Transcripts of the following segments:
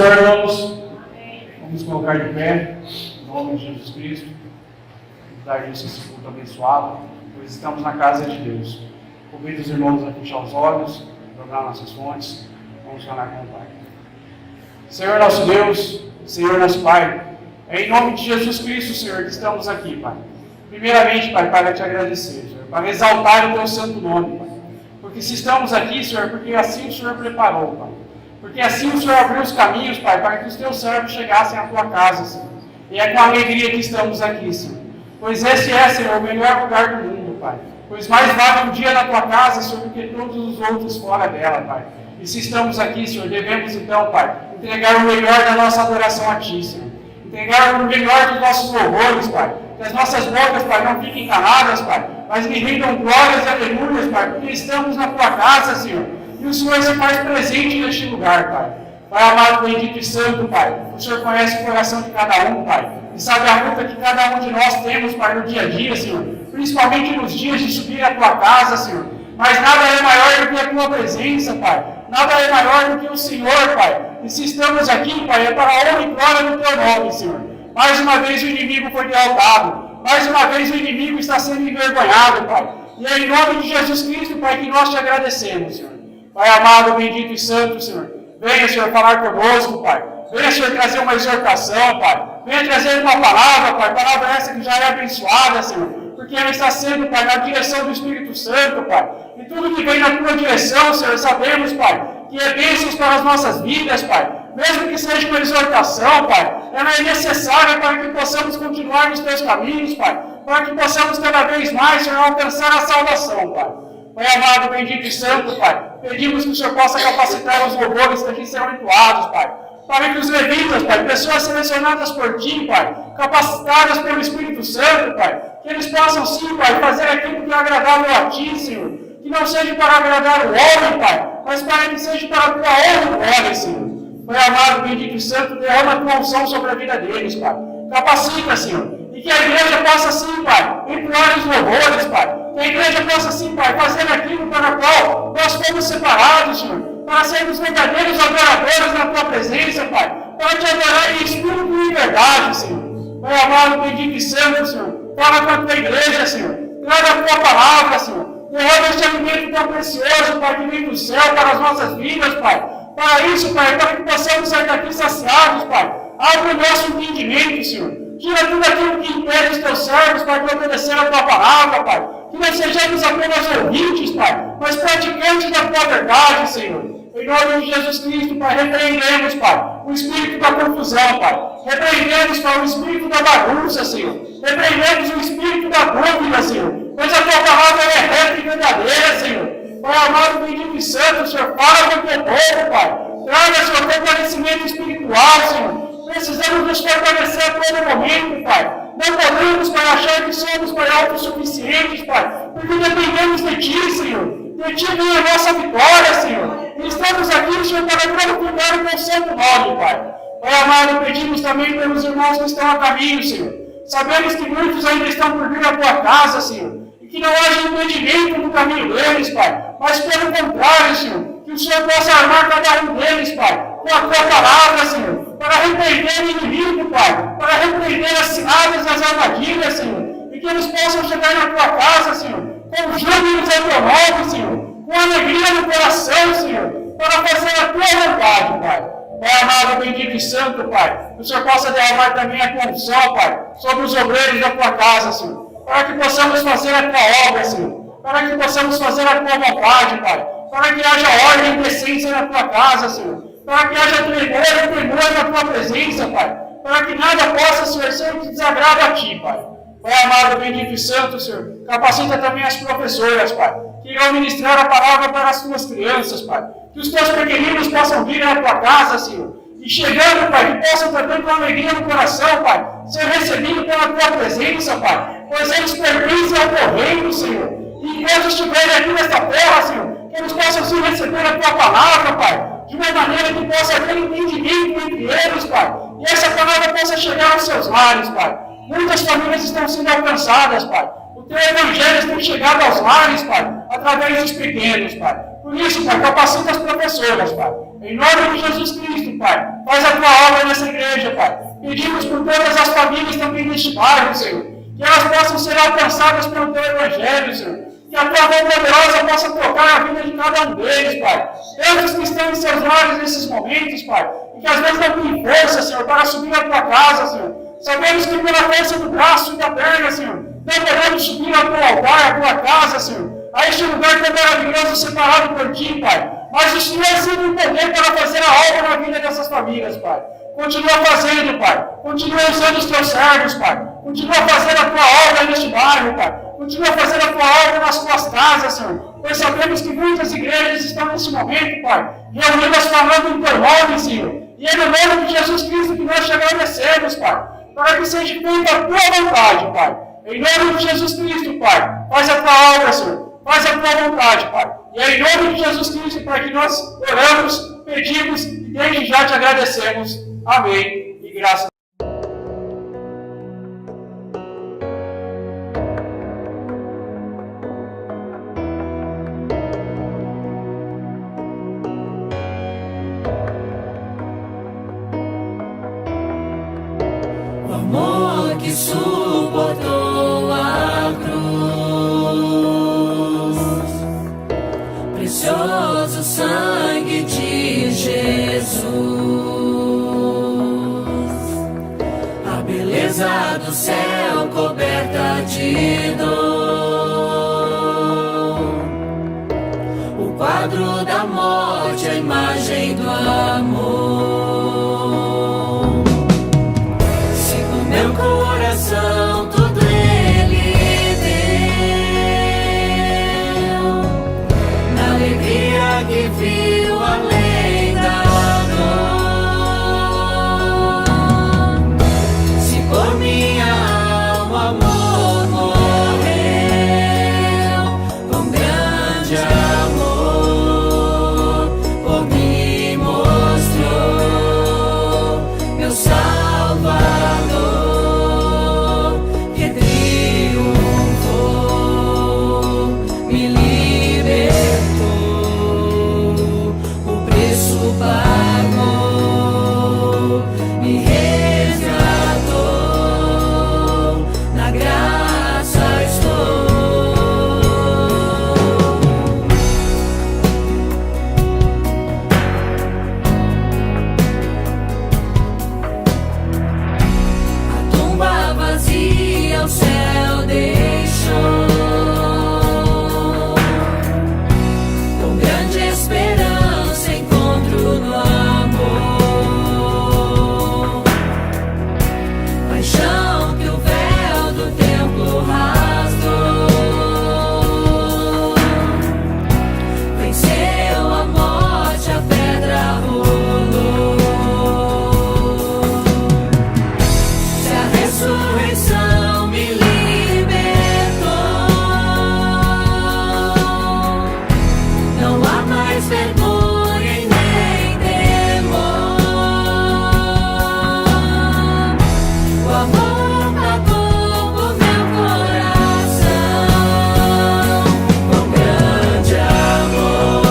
Senhor, irmãos. Vamos colocar de pé, em nome de Jesus Cristo, dar isso esse culto abençoado, pois estamos na casa de Deus. Convido os irmãos a fechar os olhos, dobrar nossas fontes, vamos falar com o Pai. Senhor nosso Deus, Senhor nosso Pai, é em nome de Jesus Cristo, Senhor, que estamos aqui, Pai. Primeiramente, Pai, para te agradecer, Senhor, para exaltar o teu santo nome, Pai. Porque se estamos aqui, Senhor, porque assim o Senhor preparou, Pai. Porque assim o Senhor abriu os caminhos, Pai, para que os teus servos chegassem à tua casa, Senhor. E é com alegria que estamos aqui, Senhor. Pois esse é, Senhor, o melhor lugar do mundo, Pai. Pois mais vale um dia na tua casa, Senhor, do que todos os outros fora dela, Pai. E se estamos aqui, Senhor, devemos então, Pai, entregar o melhor da nossa adoração a Ti, Senhor. Entregar o melhor dos nossos louvores, Pai. Que as nossas bocas, Pai, não fiquem caladas, Pai, mas me rendam glórias e aleluias, Pai, porque estamos na tua casa, Senhor. E o Senhor se faz presente neste lugar, Pai. Pai amado, bendito e santo, Pai. O Senhor conhece o coração de cada um, Pai. E sabe a luta que cada um de nós temos, Pai, no dia a dia, Senhor. Principalmente nos dias de subir à tua casa, Senhor. Mas nada é maior do que a tua presença, Pai. Nada é maior do que o Senhor, Pai. E se estamos aqui, Pai, é para a honra e glória do teu nome, Senhor. Mais uma vez o inimigo foi derrotado. Mais uma vez o inimigo está sendo envergonhado, Pai. E é em nome de Jesus Cristo, Pai, que nós te agradecemos, Senhor. Pai amado, bendito e santo, Senhor. Venha, Senhor, falar conosco, Pai. Venha, Senhor, trazer uma exortação, Pai. Venha trazer uma palavra, Pai. Palavra essa que já é abençoada, Senhor. Porque ela está sendo, Pai, na direção do Espírito Santo, Pai. E tudo que vem na tua direção, Senhor, sabemos, Pai, que é bênçãos para as nossas vidas, Pai. Mesmo que seja uma exortação, Pai, ela é necessária para que possamos continuar nos teus caminhos, Pai. Para que possamos cada vez mais, Senhor, alcançar a salvação, Pai. Pai amado, bendito e santo, Pai, pedimos que o Senhor possa capacitar os louvores que aqui serão entoados, Pai. Para que os levitas, Pai, pessoas selecionadas por Ti, Pai, capacitadas pelo Espírito Santo, Pai, que eles possam sim, Pai, fazer aquilo que é agradável a Ti, Senhor. Que não seja para agradar o homem, Pai, mas para que seja para a Tua honra e glória, Senhor. Pai amado, bendito e santo, derrama a Tua unção sobre a vida deles, Pai. Capacita, Senhor. E que a igreja possa sim, Pai, entoar os louvores, Pai. Que a igreja possa sim, Pai, fazer aquilo para o qual nós fomos separados, Senhor. Para sermos verdadeiros adoradores na Tua presença, Pai. Para Te adorar em espírito e em verdade, Senhor. Pai amado, bendito e santo, Senhor. Fala com a Tua igreja, Senhor. Traga a Tua palavra, Senhor. Derrama este alimento tão precioso, Pai, que vem do céu para as nossas vidas, Pai. Para isso, Pai, para que possamos sair daqui saciados, Pai. Abre o nosso entendimento, Senhor. Tira tudo aquilo que impede os Teus servos, Pai, de obedecer a Tua palavra, Pai. Que não sejamos apenas ouvintes, Pai, mas praticantes da Tua verdade, Senhor. Em nome de Jesus Cristo, Pai, repreendemos, Pai, o espírito da confusão, Pai. Repreendemos, Pai, o espírito da bagunça, Senhor. Repreendemos o espírito da dúvida, Senhor. Pois a Tua palavra é reta e verdadeira, Senhor. Pai amado, bendito e santo, Senhor, fala com o Teu povo, Pai. Traga, Senhor, fortalecimento espiritual, Senhor. Precisamos nos fortalecer a todo momento, Pai. Não podemos, Pai, achar que somos, Pai, autossuficientes, Pai. Porque dependemos de Ti, Senhor. De Ti vem a nossa vitória, Senhor. E estamos aqui, Senhor, para glorificar o Teu santo nome, Pai. Pai amado, pedimos também pelos irmãos que estão a caminho, Senhor. Sabemos que muitos ainda estão por vir à Tua casa, Senhor. E que não haja impedimento no caminho deles, Pai. Mas pelo contrário, Senhor, que o Senhor possa armar cada um deles, Pai, com a Tua palavra, Senhor. Para repreender o inimigo, Pai. Para repreender as ciladas e as armadilhas, Senhor. E que eles possam chegar na Tua casa, Senhor. Com júbilos ao Teu nome, Senhor. Com alegria no coração, Senhor. Para fazer a Tua vontade, Pai. Pai amado, bendito e santo, Pai. Que o Senhor possa derramar também a Tua unção, Pai, sobre os obreiros da Tua casa, Senhor. Para que possamos fazer a Tua obra, Senhor. Para que possamos fazer a Tua vontade, Pai. Para que haja ordem e decência na Tua casa, Senhor. Para que haja tremor e temor na Tua presença, Pai. Para que nada possa, Senhor, ser que desagrada a Ti, Pai. Pai amado, bendito e santo, Senhor. Capacita também as professoras, Pai. Que irão ministrar a palavra para as Tuas crianças, Pai. Que os Teus pequeninos possam vir à Tua casa, Senhor. E chegando, Pai, que possam também com alegria no coração, Pai, ser recebidos pela Tua presença, Pai. Pois eles pertencem ao Teu reino, Senhor. E enquanto estiverem aqui nesta terra, Senhor, que eles possam sim receber a Tua palavra, Pai. De uma maneira que possa haver entendimento entre eles, Pai. E essa palavra possa chegar aos seus lares, Pai. Muitas famílias estão sendo alcançadas, Pai. O Teu evangelho tem chegado aos lares, Pai, através dos pequenos, Pai. Por isso, Pai, capacita as professoras, Pai. Em nome de Jesus Cristo, Pai. Faz a tua obra nessa igreja, Pai. Pedimos por todas as famílias também neste bairro, Senhor. Que elas possam ser alcançadas pelo teu evangelho, Senhor. Que a tua mão poderosa possa tocar a vida de cada um deles, Pai. Eles que estão em seus lares nesses momentos, Pai. E que às vezes não têm força, Senhor, para subir a tua casa, Senhor. Sabemos que pela força do braço e da perna, Senhor, não podemos subir ao teu altar, à tua casa, Senhor. A este lugar tão maravilhoso separado por ti, Pai. Mas o Senhor sempre tem poder para fazer a obra na vida dessas famílias, Pai. Continua fazendo, Pai. Continua usando os teus servos, Pai. Continua fazendo a tua obra neste bairro, Pai. Continua fazendo a tua obra nas tuas casas, Senhor. Pois sabemos que muitas igrejas estão nesse momento, Pai, reunidas falando em teu nome, Senhor. E é no nome de Jesus Cristo que nós te agradecemos, Pai. Para que seja feita a tua vontade, Pai. Em nome de Jesus Cristo, Pai. Faz a tua obra, Senhor. Faz a tua vontade, Pai. E é em nome de Jesus Cristo, Pai, que nós oramos, pedimos e desde já te agradecemos. Amém. E graças a O amor que suportou a cruz, precioso sangue de Jesus, a beleza do céu coberta de dor, o quadro da morte, a imagem do amor. Sigo meu coração, tudo Ele deu, na alegria que viu além da dor. Se por minha alma amor morreu, com grande amor por mim mostrou meu Salvador, que triunfou, me libertou, o preço pagou, me resgatou, na graça estou. A tumba vazia o céu deixou, com grande esperança encontro no amor. Paixão que o véu do templo rasgou, venceu a morte, a pedra rolou. Se a ressurreição me libertou, não há mais vergonha e nem temor. O amor pagou por meu coração, com grande amor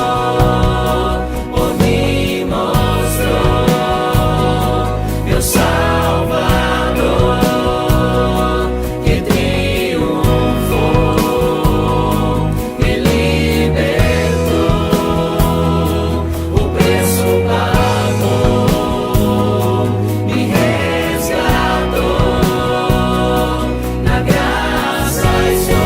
por mim mostrou meu Salvador, que triunfou, me libertou, o preço pagou, me resgatou, na graça estou.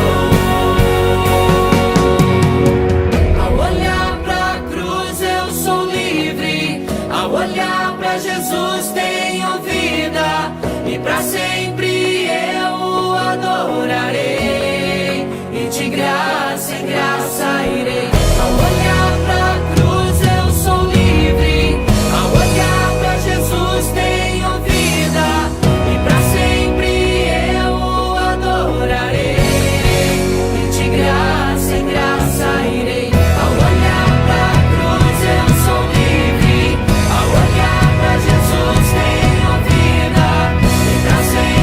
Ao olhar pra cruz eu sou livre, ao olhar pra Jesus tenho vida, e pra sempre eu o adorarei, e de graça em graça irei. Ao olhar pra cruz eu sou livre, ao olhar pra Jesus tenho vida, e pra sempre eu o adorarei, e de graça em graça irei. Ao olhar pra cruz eu sou livre, ao olhar pra Jesus tenho vida, e pra sempre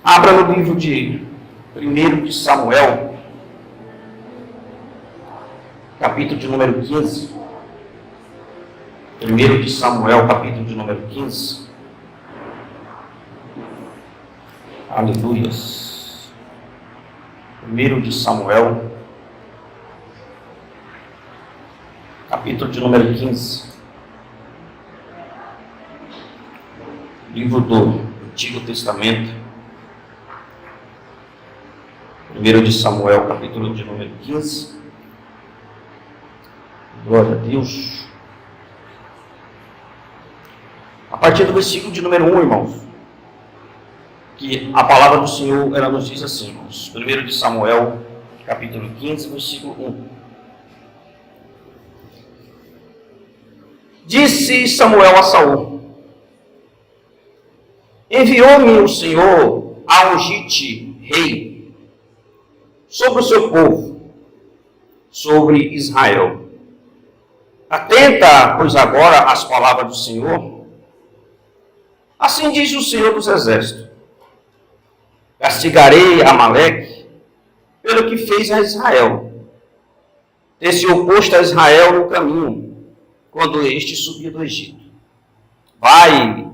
Abra no livro de 1 de Samuel, capítulo de número 15. 1 de Samuel, capítulo de número 15. Aleluias. 1 de Samuel, capítulo de número 15. Livro do Antigo Testamento. 1 de Samuel, capítulo de número 15. Glória a Deus. A partir do versículo de número 1, irmãos, que a palavra do Senhor, ela nos diz assim, irmãos. 1 de Samuel, capítulo 15, versículo 1. Disse Samuel a Saul: enviou-me o Senhor a ungir-te rei sobre o seu povo, sobre Israel. Atenta, pois, agora às palavras do Senhor. Assim diz o Senhor dos Exércitos: castigarei Amaleque pelo que fez a Israel, ter se oposto a Israel no caminho, quando este subia do Egito. Vai,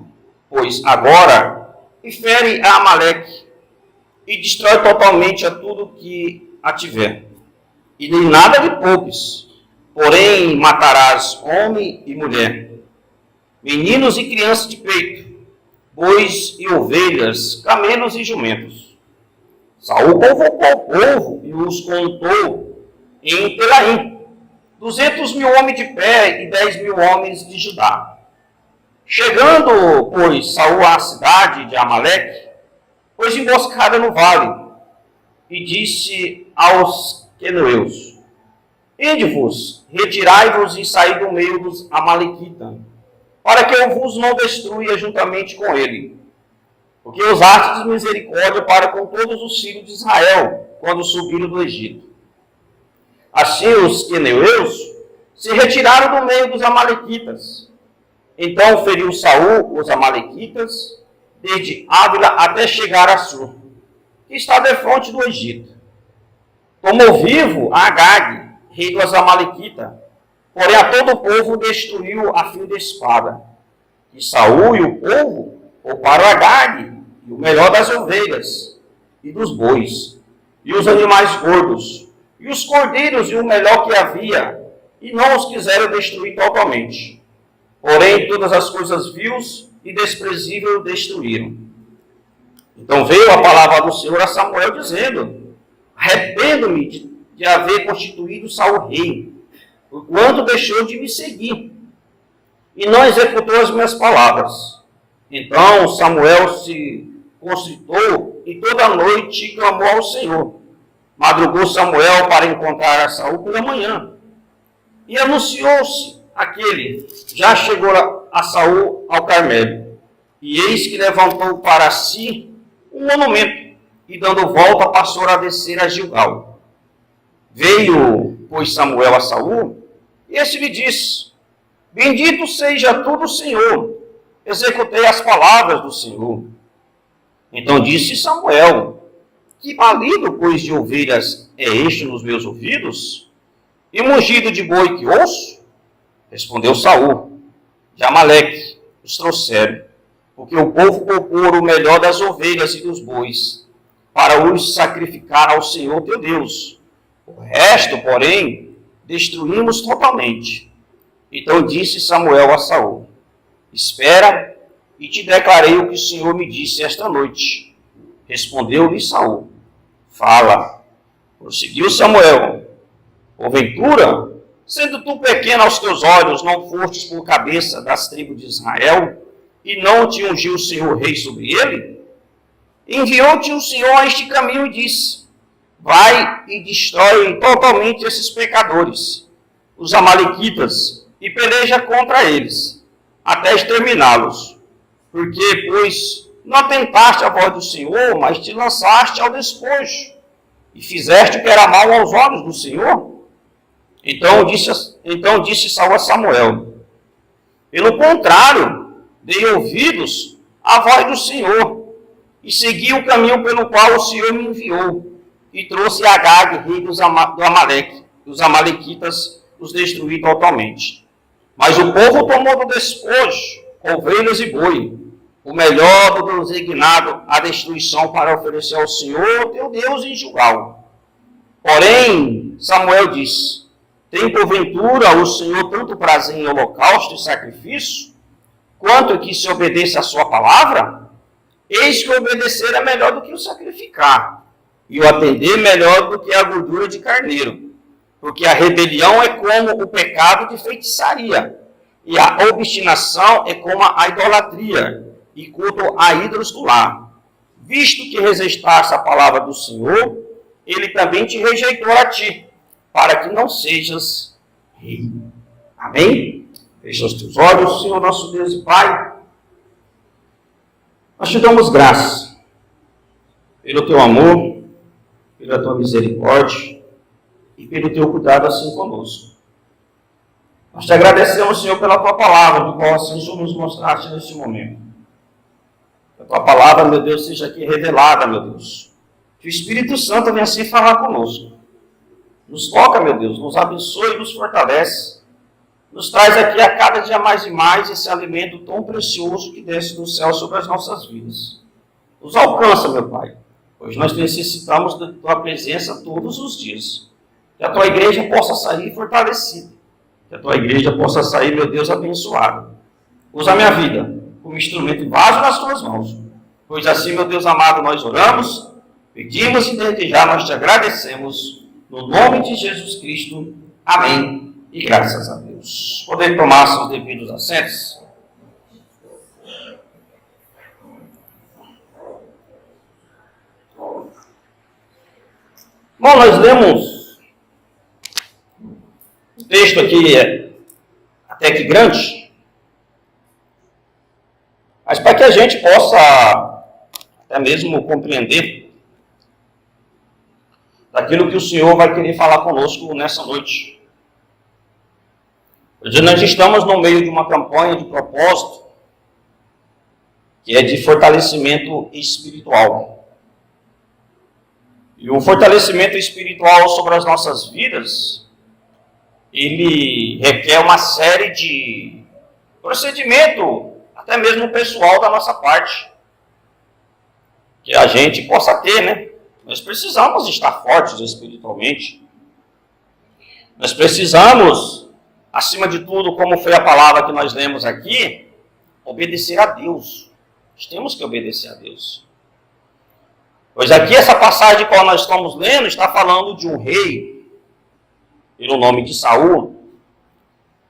pois, agora e fere a Amaleque, e destrói totalmente a tudo que a tiver, e nem nada lhe poupes, porém matarás homem e mulher, meninos e crianças de peito, bois e ovelhas, camelos e jumentos. Saul convocou o povo e os contou em Telaim, 200.000 homens de pé e 10.000 homens de Judá. Chegando, pois, Saul à cidade de Amaleque, pôs emboscada no vale, e disse aos queneus: ide-vos, retirai-vos e saí do meio dos amalequitas, para que eu vos não destrua juntamente com ele. Porque usastes misericórdia para com todos os filhos de Israel, quando subiram do Egito. Assim os queneus se retiraram do meio dos amalequitas. Então feriu Saul os amalequitas, desde Ávila até chegar a Sur, que está defronte do Egito. Tomou vivo a Agag, rei dos amalequitas, porém a todo o povo destruiu a fio de espada. E Saul e o povo pouparam Agag, e o melhor das ovelhas e dos bois, e os animais gordos, e os cordeiros e o melhor que havia, e não os quiseram destruir totalmente. Porém todas as coisas vios e desprezível destruíram. Então veio a palavra do Senhor a Samuel dizendo: arrependo-me de haver constituído Saul rei, porquanto deixou de me seguir, e não executou as minhas palavras. Então Samuel se constritou e toda a noite clamou ao Senhor. Madrugou Samuel para encontrar a Saul pela manhã, e anunciou-se aquele: já chegou a Saul ao Carmelo, e eis que levantou para si um monumento, e dando volta passou a descer a Gilgal. Veio, pois, Samuel a Saul, e este lhe disse: bendito seja tu do Senhor, executei as palavras do Senhor. Então disse Samuel: que balido, pois, de ovelhas é este nos meus ouvidos? E mugido de boi que ouço? Respondeu Saul: de Amaleque os trouxeram, porque o povo poupou o melhor das ovelhas e dos bois, para os sacrificar ao Senhor teu Deus. O resto, porém, destruímos totalmente. Então disse Samuel a Saul: espera, e te declarei o que o Senhor me disse esta noite. Respondeu-lhe Saul: fala. Prosseguiu Samuel: porventura, sendo tu pequeno aos teus olhos, não fostes por cabeça das tribos de Israel, e não te ungiu o Senhor rei sobre ele? Enviou-te o Senhor a este caminho e disse: vai e destrói totalmente esses pecadores, os amalequitas, e peleja contra eles, até exterminá-los. Porque, pois, não atentaste à voz do Senhor, mas te lançaste ao despojo, e fizeste o que era mal aos olhos do Senhor? Então disse Saul a Samuel: pelo contrário, dei ouvidos à voz do Senhor, e segui o caminho pelo qual o Senhor me enviou, e trouxe Agag, rei do Amaleque. Os amalequitas os destruí totalmente. Mas o povo tomou do despojo ovelhas e boi, o melhor do designado à destruição, para oferecer ao Senhor, teu Deus, em Gilgal. Porém, Samuel disse: tem porventura o Senhor tanto prazer em holocausto e sacrifício, quanto que se obedeça a sua palavra? Eis que obedecer é melhor do que o sacrificar, e o atender melhor do que a gordura de carneiro. Porque a rebelião é como o pecado de feitiçaria, e a obstinação é como a idolatria, e culto a ídolos do lar. Visto que rejeitaste a palavra do Senhor, ele também te rejeitou a ti, para que não sejas rei. Amém? Fecha os teus olhos, Senhor nosso Deus e Pai. Nós te damos graça pelo teu amor, pela tua misericórdia e pelo teu cuidado assim conosco. Nós te agradecemos, Senhor, pela tua palavra, do qual assim Senhor nos mostraste neste momento. Que a tua palavra, meu Deus, seja aqui revelada, meu Deus. Que o Espírito Santo venha assim falar conosco. Nos toca, meu Deus, nos abençoe e nos fortalece. Nos traz aqui a cada dia mais e mais esse alimento tão precioso que desce do céu sobre as nossas vidas. Nos alcança, meu Pai, pois nós necessitamos da tua presença todos os dias. Que a tua igreja possa sair fortalecida. Que a tua igreja possa sair, meu Deus, abençoada. Usa a minha vida como instrumento e vaso nas tuas mãos. Pois assim, meu Deus amado, nós oramos, pedimos e desde já nós te agradecemos. No nome de Jesus Cristo. Amém. E graças a Deus. Poder tomar seus devidos assentos. Bom, nós lemos um texto aqui até que grande, mas para que a gente possa até mesmo compreender daquilo que o Senhor vai querer falar conosco nessa noite. Hoje nós estamos no meio de uma campanha de propósito que é de fortalecimento espiritual. E o fortalecimento espiritual sobre as nossas vidas, ele requer uma série de procedimento, até mesmo pessoal da nossa parte, que a gente possa ter, né? Nós precisamos estar fortes espiritualmente. Nós precisamos, acima de tudo, como foi a palavra que nós lemos aqui, obedecer a Deus. Nós temos que obedecer a Deus. Pois aqui essa passagem que nós estamos lendo está falando de um rei, pelo nome de Saul,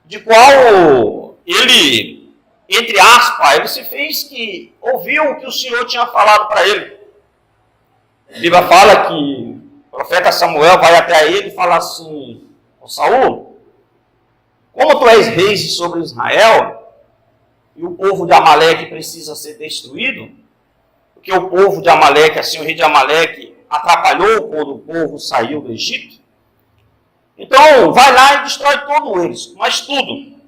de qual ele, entre aspas, ele se fez que ouviu o que o Senhor tinha falado para ele. A Bíblia fala que o profeta Samuel vai até ele e fala assim: ó Saul, como tu és rei sobre Israel, e o povo de Amaleque precisa ser destruído, porque o povo de Amaleque, assim, o rei de Amaleque atrapalhou quando o povo saiu do Egito. Então, vai lá e destrói todos eles, mas tudo.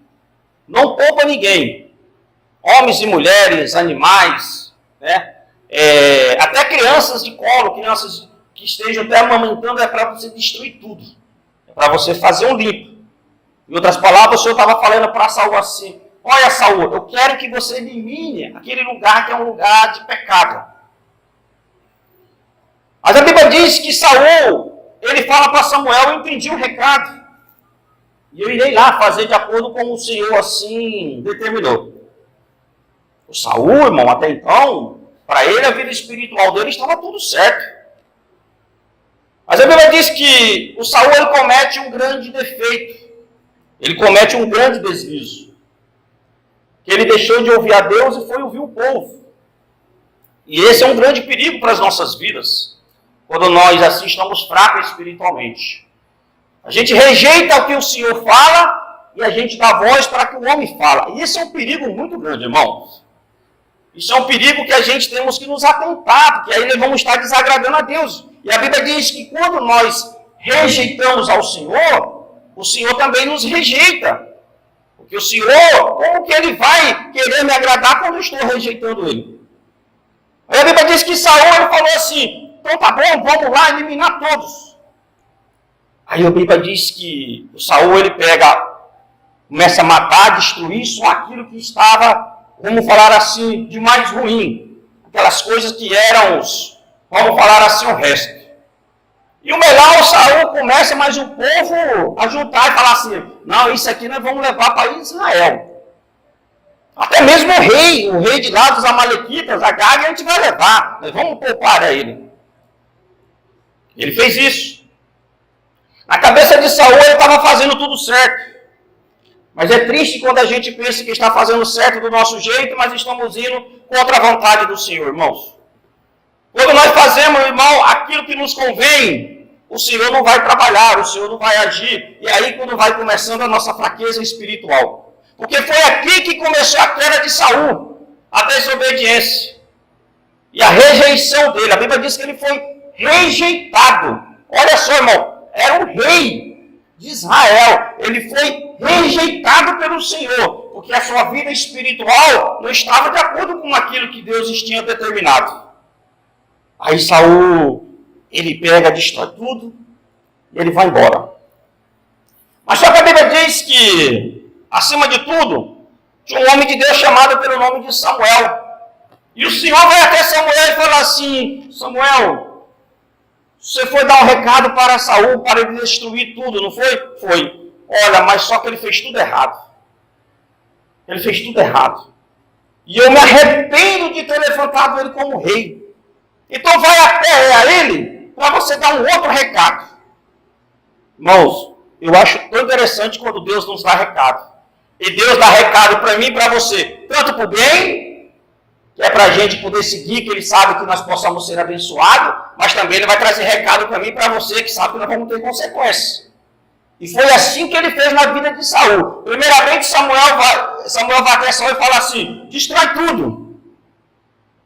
Não poupa ninguém. Homens e mulheres, animais, né? Até crianças de colo, crianças que estejam até amamentando, é para você destruir tudo. É para você fazer um limpo. Em outras palavras, o Senhor estava falando para Saul assim: olha, Saul, eu quero que você elimine aquele lugar que é um lugar de pecado. Mas a Bíblia diz que Saul, ele fala para Samuel: eu entendi o recado, e eu irei lá fazer de acordo com o Senhor assim determinou. O Saul, irmão, até então, para ele a vida espiritual dele estava tudo certo. Mas a Bíblia diz que o Saul, ele comete um grande defeito. Ele comete um grande deslize. Que ele deixou de ouvir a Deus e foi ouvir o povo. E esse é um grande perigo para as nossas vidas, quando nós assim estamos fracos espiritualmente. A gente rejeita o que o Senhor fala e a gente dá voz para que o homem fala. E esse é um perigo muito grande, irmãos. Isso é um perigo que a gente temos que nos atentar, porque aí nós vamos estar desagradando a Deus. E a Bíblia diz que quando nós rejeitamos ao Senhor, o Senhor também nos rejeita. Porque o Senhor, como que Ele vai querer me agradar quando eu estou rejeitando Ele? Aí a Bíblia diz que Saul ele falou assim, então tá bom, vamos lá eliminar todos. Aí a Bíblia diz que o Saul ele começa a matar, destruir só aquilo que estava, vamos falar assim, de mais ruim. Aquelas coisas que eram vamos falar assim, o resto. E o melhor, o Saul começa, mas o povo a juntar e falar assim, não, isso aqui nós vamos levar para Israel. Até mesmo o rei de lá dos Amalequitas, Agag, a gente vai levar, nós vamos poupar a ele. Ele fez isso. Na cabeça de Saul ele estava fazendo tudo certo. Mas é triste quando a gente pensa que está fazendo certo do nosso jeito, mas estamos indo contra a vontade do Senhor, irmãos. Quando nós fazemos, irmão, aquilo que nos convém, o Senhor não vai trabalhar, o Senhor não vai agir. E aí quando vai começando a nossa fraqueza espiritual. Porque foi aqui que começou a queda de Saul, a desobediência. E a rejeição dele. A Bíblia diz que ele foi rejeitado. Olha só, irmão, era um rei de Israel. Ele foi rejeitado pelo Senhor, porque a sua vida espiritual não estava de acordo com aquilo que Deus tinha determinado. Aí Saul, ele pega, destrói tudo, e ele vai embora. Mas só que a Bíblia diz que, acima de tudo, tinha um homem de Deus chamado pelo nome de Samuel. E o Senhor vai até Samuel e fala assim, Samuel, você foi dar um recado para Saul, para ele destruir tudo, não foi? Foi. Olha, mas só que ele fez tudo errado. Ele fez tudo errado. E eu me arrependo de ter levantado ele como rei. Então vai até a ele para você dar um outro recado. Irmãos, eu acho tão interessante quando Deus nos dá recado. E Deus dá recado para mim e para você, tanto para o bem, que é para a gente poder seguir, que Ele sabe que nós possamos ser abençoados, mas também Ele vai trazer recado para mim e para você, que sabe que nós vamos ter consequências. E foi assim que Ele fez na vida de Saul. Primeiramente, Samuel vai até Saul e fala assim, destrói tudo,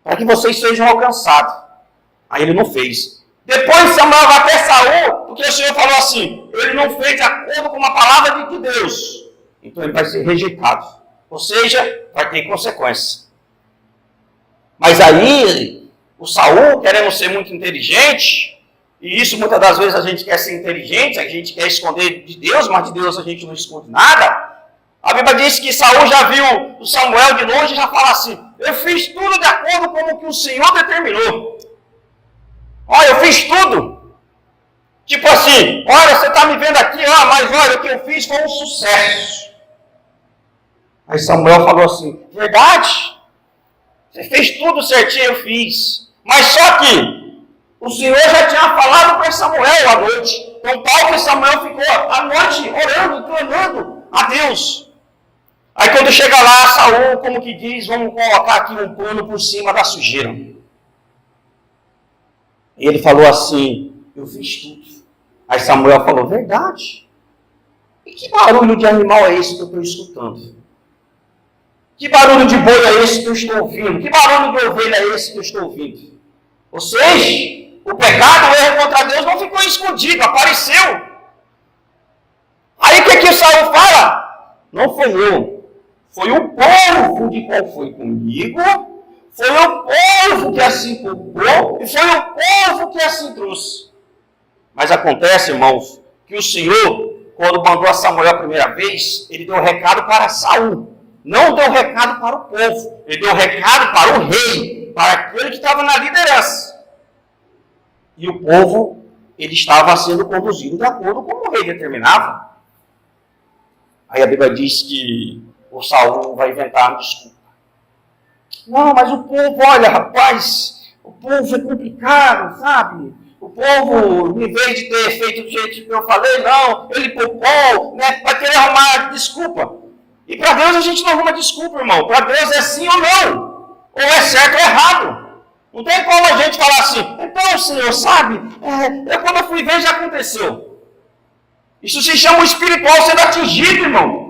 para que vocês sejam alcançados. Aí ele não fez. Depois Samuel vai até Saul, porque o Senhor falou assim, ele não fez de acordo com a palavra de Deus. Então ele vai ser rejeitado. Ou seja, vai ter consequências. Mas aí, o Saul, querendo ser muito inteligente, e isso muitas das vezes a gente quer ser inteligente, a gente quer esconder de Deus, mas de Deus a gente não esconde nada. A Bíblia diz que Saul já viu o Samuel de longe e já fala assim, eu fiz tudo de acordo com o que o Senhor determinou. Olha, eu fiz tudo. Tipo assim, olha, você está me vendo aqui, ó, mas olha, o que eu fiz foi um sucesso. Aí Samuel falou assim, verdade? Você fez tudo certinho, eu fiz. Mas só que o Senhor já tinha falado para Samuel à noite. Então, tal que Samuel ficou à noite orando, clamando a Deus. Aí quando chega lá, Saul, como que diz, vamos colocar aqui um pano por cima da sujeira. E ele falou assim, eu fiz tudo. Aí Samuel falou, verdade? E que barulho de animal é esse que eu estou escutando? Que barulho de boi é esse que eu estou ouvindo? Que barulho de ovelha é esse que eu estou ouvindo? Ou seja, o pecado, o erro contra Deus não ficou escondido, apareceu. Aí o que Saul fala? Não foi eu, foi o povo de qual foi comigo. Foi o povo que assim culpou e foi o povo que assim trouxe. Mas acontece, irmãos, que o Senhor, quando mandou a Samuel a primeira vez, ele deu recado para Saul. Não deu recado para o povo. Ele deu recado para o rei, para aquele que estava na liderança. E o povo, ele estava sendo conduzido de acordo com o rei determinava. Aí a Bíblia diz que o Saul vai inventar uma desculpa. Não, mas o povo, olha, rapaz, o povo é complicado, sabe? O povo, em vez de ter feito do jeito que eu falei, não, ele poupou, né? Vai querer arrumar desculpa. E para Deus a gente não arruma desculpa, irmão. Para Deus é sim ou não. Ou é certo ou errado. Não tem como a gente falar assim, então, Senhor, sabe? Quando eu fui ver, já aconteceu. Isso se chama o espiritual sendo atingido, irmão.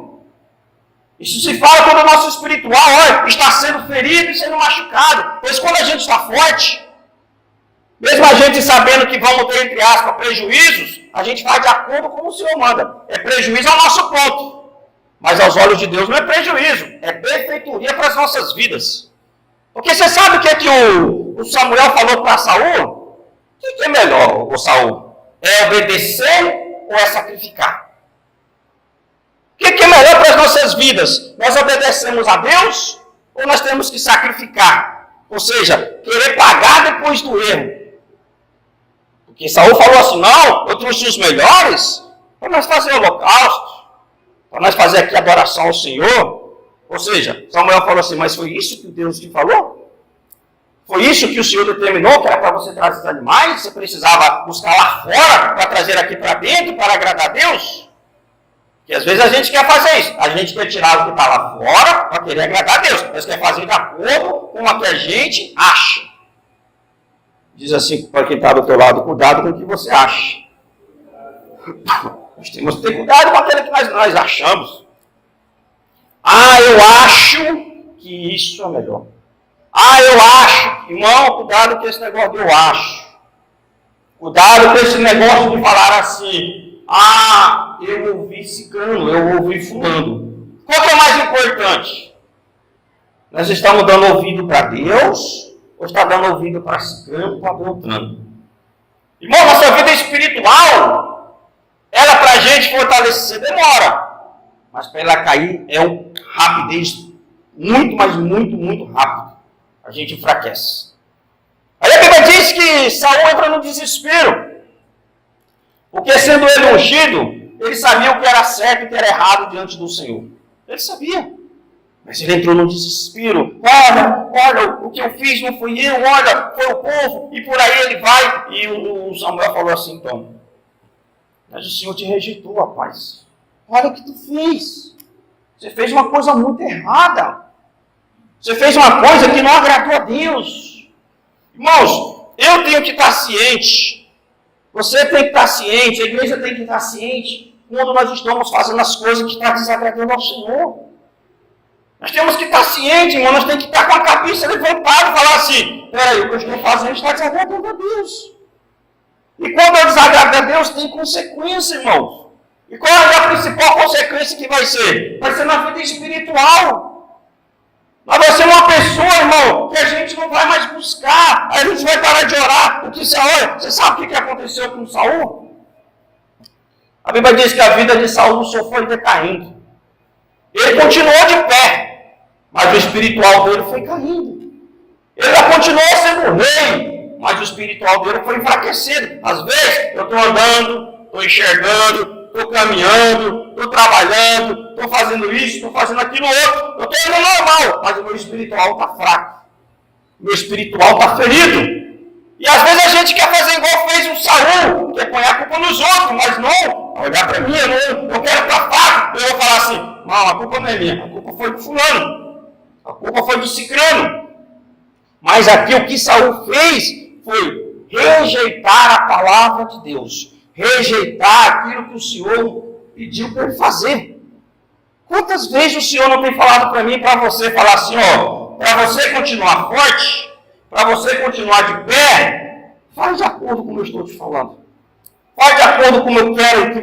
Isso se fala quando o nosso espiritual está sendo ferido e sendo machucado. Pois quando a gente está forte, mesmo a gente sabendo que vamos ter, entre aspas, prejuízos, a gente faz de acordo com o Senhor manda. É prejuízo ao nosso ponto. Mas aos olhos de Deus não é prejuízo, é benfeitoria para as nossas vidas. Porque você sabe o que é que o o Samuel falou para Saul, o que é melhor, o Saul? É obedecer ou é sacrificar? O que é melhor para as nossas vidas? Nós obedecemos a Deus ou nós temos que sacrificar? Ou seja, querer pagar depois do erro. Porque Saul falou assim, não, eu trouxe os melhores para nós fazer holocausto, para nós fazer aqui adoração ao Senhor. Ou seja, Samuel falou assim, mas foi isso que Deus te falou? Foi isso que o Senhor determinou, que era para você trazer os animais? Você precisava buscar lá fora para trazer aqui para dentro, para agradar a Deus? Porque às vezes a gente quer fazer isso. A gente quer tirar o que está lá fora para querer agradar a Deus. Mas quer fazer de acordo com o que a gente acha. Diz assim para quem está do teu lado, cuidado com o que você acha. Nós temos que ter cuidado com aquilo que nós achamos. Ah, eu acho que isso é melhor. Ah, eu acho. Irmão, cuidado com esse negócio de eu acho. Cuidado com esse negócio de falar assim. Ah, eu ouvi ciclano, eu ouvi fulano. Qual que é mais importante? Nós estamos dando ouvido para Deus ou está dando ouvido para ciclano, para Beltrano? Irmão, nossa vida espiritual, ela para a gente fortalecer demora. Mas para ela cair é um rapidez muito, mas muito rápido. A gente enfraquece. Aí a Bíblia diz que Saul entra no desespero. Porque sendo ele ungido, ele sabia o que era certo e o que era errado diante do Senhor. Ele sabia. Mas ele entrou no desespero. Olha, o que eu fiz não fui eu, olha, foi o povo. E por aí ele vai. E o Samuel falou assim, então. Mas o Senhor te rejeitou, rapaz. Olha o que tu fez. Você fez uma coisa muito errada. Você fez uma coisa que não agradou a Deus. Irmãos, eu tenho que estar ciente. Você tem que estar ciente, a igreja tem que estar ciente quando nós estamos fazendo as coisas que estão desagradando ao Senhor. Nós temos que estar cientes, irmão, nós temos que estar com a cabeça levantada e falar assim, peraí, o que eu estou fazendo está desagradando a Deus. E quando eu desagrado a Deus, tem consequência, irmãos. E qual é a principal consequência que vai ser? Vai ser na vida espiritual. Mas vai ser uma pessoa, irmão, que a gente não vai mais buscar. A gente vai parar de orar. O que você olha? Você sabe o que aconteceu com Saul? A Bíblia diz que a vida de Saul só foi decaindo. Ele continuou de pé, mas o espiritual dele foi caindo. Ele continuou sendo rei, mas o espiritual dele foi enfraquecido. Às vezes, eu estou andando, estou enxergando, estou caminhando, estou trabalhando, estou fazendo isso, estou fazendo aquilo outro. Eu estou indo normal, mas o meu espiritual está fraco. O meu espiritual está ferido. E às vezes a gente quer fazer igual fez o Saul, quer pôr a culpa nos outros, mas não, olhar para mim, eu quero estar fraco. Eu vou falar assim, não, a culpa não é minha, a culpa foi do fulano, a culpa foi do ciclano. Mas aqui o que Saul fez foi rejeitar a palavra de Deus, rejeitar aquilo que o Senhor pediu para ele fazer. Quantas vezes o Senhor não tem falado para mim, para você, falar assim, ó, para você continuar forte, para você continuar de pé, faz de acordo com o que eu estou te falando. Faz de acordo com o que eu quero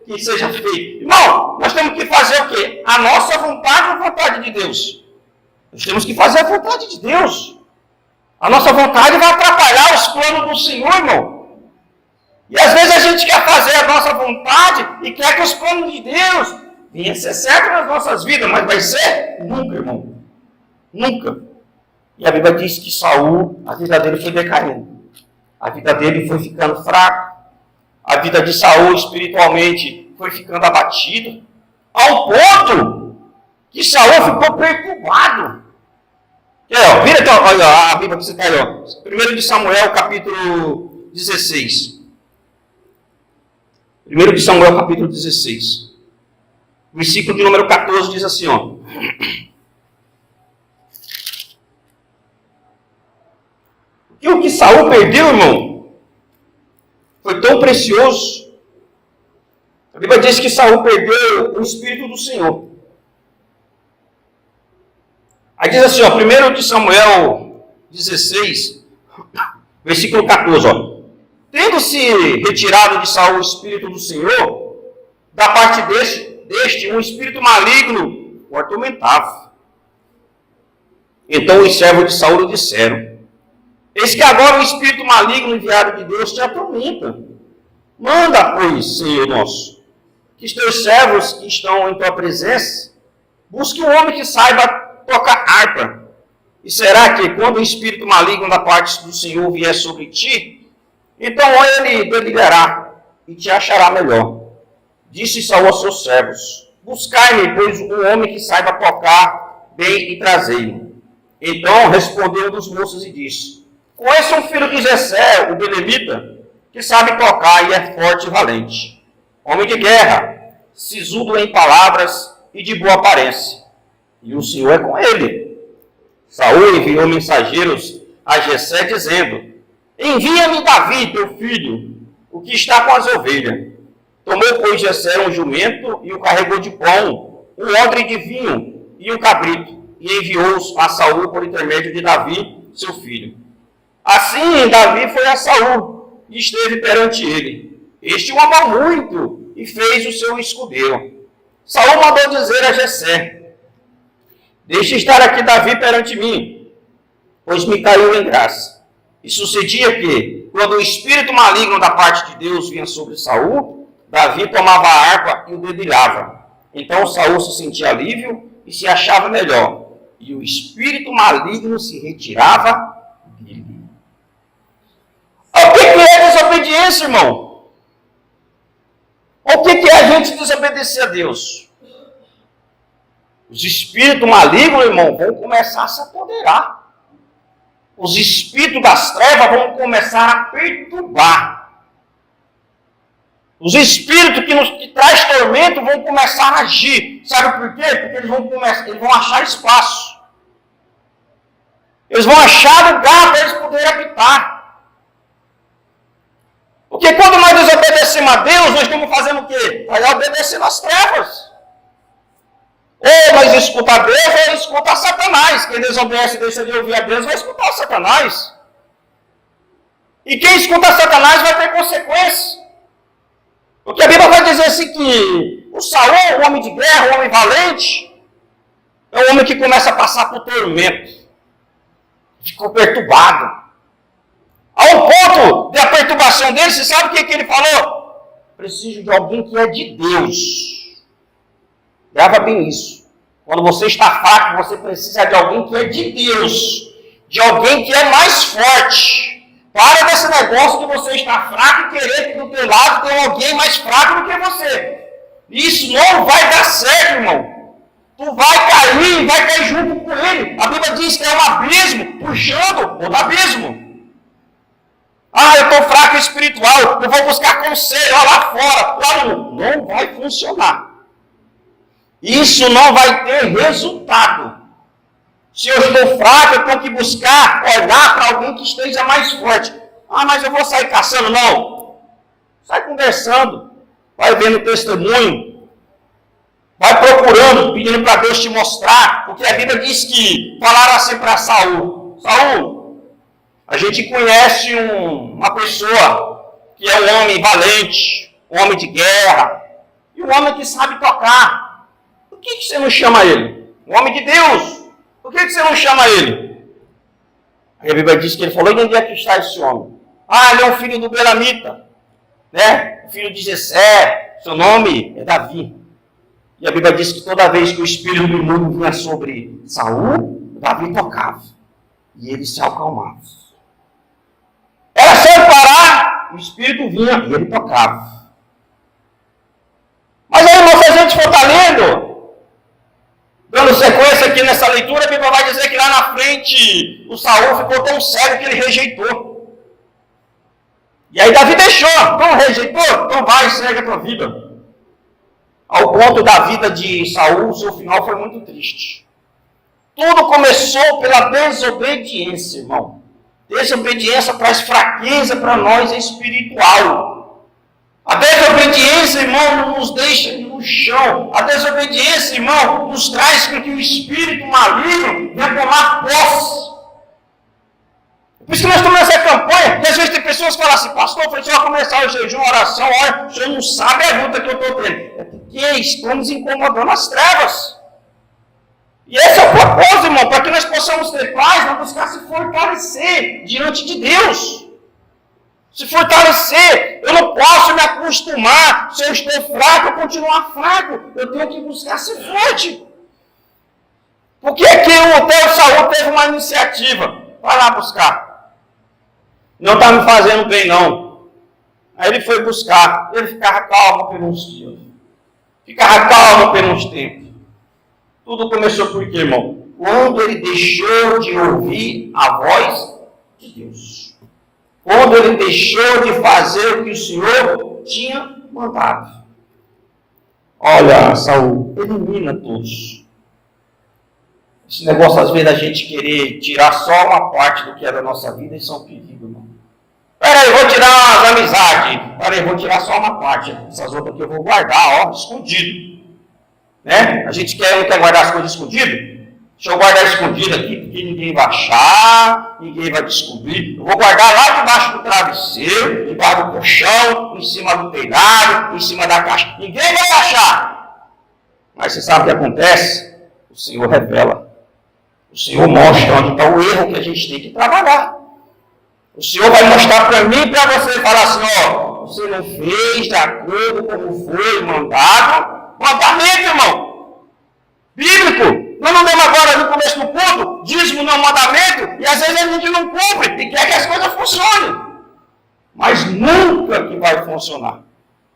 que seja feito. Irmão, nós temos que fazer o quê? A nossa vontade ou a vontade de Deus? Nós temos que fazer a vontade de Deus. A nossa vontade vai atrapalhar os planos do Senhor, irmão. E às vezes a gente quer fazer a nossa vontade e quer que os planos de Deus venham ser certos nas nossas vidas, mas vai ser? Nunca, irmão. Nunca. E a Bíblia diz que Saul, a vida dele foi decaindo. A vida dele foi ficando fraca. A vida de Saul espiritualmente foi ficando abatida. Ao ponto que Saul ficou perturbado. Vira aqui, olha a Bíblia que você está aí. 1 de Samuel, capítulo 16. 1 de Samuel, capítulo 16. Versículo de número 14 diz assim, ó. E o que Saul perdeu, irmão, foi tão precioso. A Bíblia diz que Saul perdeu o Espírito do Senhor. Aí diz assim, ó, 1 de Samuel 16, versículo 14, ó. Tendo-se retirado de Saul o Espírito do Senhor, da parte deste um espírito maligno o atormentava. Então os servos de Saul disseram, Eis que agora o espírito maligno enviado de Deus te atormenta. Manda, pois, Senhor nosso, que os teus servos que estão em tua presença busquem um homem que saiba tocar harpa. E será que quando o espírito maligno da parte do Senhor vier sobre ti, então ele deliberará e te achará melhor. Disse Saul aos seus servos: buscai-me, pois, um homem que saiba tocar bem e trazei-o. Então respondeu um dos moços e disse: conheço um filho de Jessé, o belemita, que sabe tocar e é forte e valente. Homem de guerra, sisudo em palavras e de boa aparência. E o Senhor é com ele. Saul enviou mensageiros a Jessé, dizendo: envia-me Davi, teu filho, o que está com as ovelhas. Tomou, pois, Jessé um jumento e o carregou de pão, um odre de vinho e um cabrito, e enviou-os a Saul por intermédio de Davi, seu filho. Assim, Davi foi a Saul e esteve perante ele. Este o amou muito e fez o seu escudeiro. Saul mandou dizer a Jessé: deixe estar aqui Davi perante mim, pois me caiu em graça. E sucedia que, quando o espírito maligno da parte de Deus vinha sobre Saul, Davi tomava a harpa e o dedilhava. Então Saul se sentia alívio e se achava melhor, e o espírito maligno se retirava dele. O que é desobediência, irmão? O que é a gente desobedecer a Deus? Os espíritos malignos, irmão, vão começar a se apoderar. Os espíritos das trevas vão começar a perturbar. Os espíritos que traz tormento vão começar a agir. Sabe por quê? Porque eles vão achar espaço. Eles vão achar lugar para eles poderem habitar. Porque quando nós desobedecemos a Deus, nós estamos fazendo o quê? Nós obedecendo às trevas. Ou nós escutamos a Deus, ou escuta a Satanás. Quem desobedece e deixa de ouvir a Deus, vai escutar a Satanás. E quem escuta a Satanás vai ter consequências. Porque a Bíblia vai dizer assim que o Saul, o homem de guerra, o homem valente, é um homem que começa a passar por tormento. Ficou perturbado. Ao ponto da perturbação dele, você sabe o que ele falou? Preciso de alguém que é de Deus. Grava bem isso. Quando você está fraco, você precisa de alguém que é de Deus. De alguém que é mais forte. Para desse negócio de você estar fraco e querer que do teu lado tenha alguém mais fraco do que você. Isso não vai dar certo, irmão. Tu vai cair e vai cair junto com ele. A Bíblia diz que é um abismo puxando outro abismo. Ah, eu estou fraco espiritual, eu vou buscar conselho lá fora. Lá não vai funcionar. Isso não vai ter resultado. Se eu estou fraco, eu tenho que buscar, olhar para alguém que esteja mais forte. Ah, mas eu vou sair caçando? Não. Sai conversando, vai vendo testemunho, vai procurando, pedindo para Deus te mostrar. Porque a Bíblia diz que falaram assim para Saul: Saul, a gente conhece uma pessoa que é um homem valente, um homem de guerra, e um homem que sabe tocar. Por que você não chama ele? Um homem de Deus. Por que você não chama ele? Aí a Bíblia diz que ele falou: e onde é que está esse homem? Ah, ele é um filho do Belamita, né? Filho de Jessé, seu nome é Davi. E a Bíblia diz que toda vez que o espírito do mundo vinha sobre Saul, Davi tocava. E ele se acalmava. Era só ele parar, o espírito vinha e ele tocava. Mas aí, irmão, se a gente for estar lendo, dando sequência aqui nessa leitura, a Bíblia vai dizer que lá na frente o Saul ficou tão cego que ele rejeitou. E aí Davi deixou. Então rejeitou? Então vai, segue a tua vida. Ao ponto da vida de Saul, o seu final foi muito triste. Tudo começou pela desobediência, irmão. Desobediência traz fraqueza para nós espiritual. A desobediência, irmão, não nos deixa no chão. A desobediência, irmão, nos traz para que o espírito maligno venha tomar posse. Por isso que nós estamos nessa campanha, e às vezes tem pessoas que falam assim: pastor, foi só começar o jejum, a oração, olha, o senhor não sabe a luta que eu estou tendo. É porque estamos incomodando as trevas. E esse é o propósito, irmão, para que nós possamos ter paz, nós buscar se fortalecer diante de Deus. Se fortalecer. Eu não posso me acostumar, se eu estou fraco, eu continuar fraco. Eu tenho que buscar ser forte. Por que que o teu Saul teve uma iniciativa? Vai lá buscar. Não está me fazendo bem, não. Aí ele foi buscar. Ele ficava calmo por uns dias. Ficava calmo por uns tempos. Tudo começou por quê, irmão? Quando ele deixou de ouvir a voz de Deus. Quando ele deixou de fazer o que o Senhor tinha mandado. Olha, Saul, elimina todos. Esse negócio, às vezes, da gente querer tirar só uma parte do que é da nossa vida, isso é um perigo, irmão. Peraí, vou tirar as amizades. Peraí, vou tirar só uma parte. Essas outras aqui eu vou guardar, ó, escondido. Né? A gente não quer guardar as coisas escondidas? Deixa eu guardar escondido aqui, porque ninguém vai achar, ninguém vai descobrir. Eu vou guardar lá debaixo do travesseiro, debaixo do colchão, em cima do telhado, em cima da caixa. Ninguém vai achar. Mas você sabe o que acontece? O Senhor revela. O Senhor mostra onde está o erro que a gente tem que trabalhar. O Senhor vai mostrar para mim e para você falar assim, ó, você não fez de acordo como foi mandado. Mandamento, irmão. Bíblico. Nós não vemos agora no começo do culto, dízimo não é mandamento, e às vezes a gente não cumpre e quer que as coisas funcionem. Mas nunca que vai funcionar.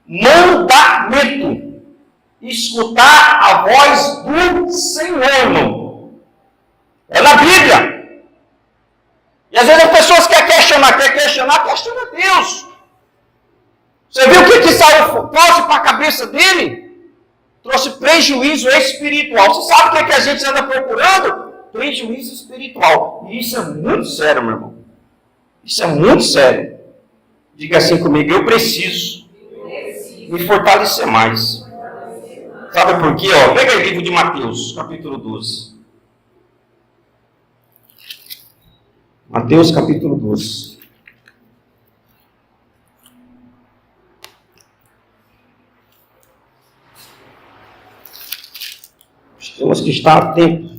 Mandamento. Escutar a voz do Senhor, irmão. É na Bíblia. E às vezes as pessoas querem questionar questiona Deus. Você viu o que Saul trouxe para a cabeça dele? Trouxe prejuízo espiritual. Você sabe o que a gente anda procurando? Prejuízo espiritual. E isso é muito sério, meu irmão. Isso é muito sério. Diga assim comigo, eu preciso me fortalecer mais. Sabe por quê? Pega o livro de Mateus, capítulo 12. Mateus, capítulo 12. Temos que estar atentos.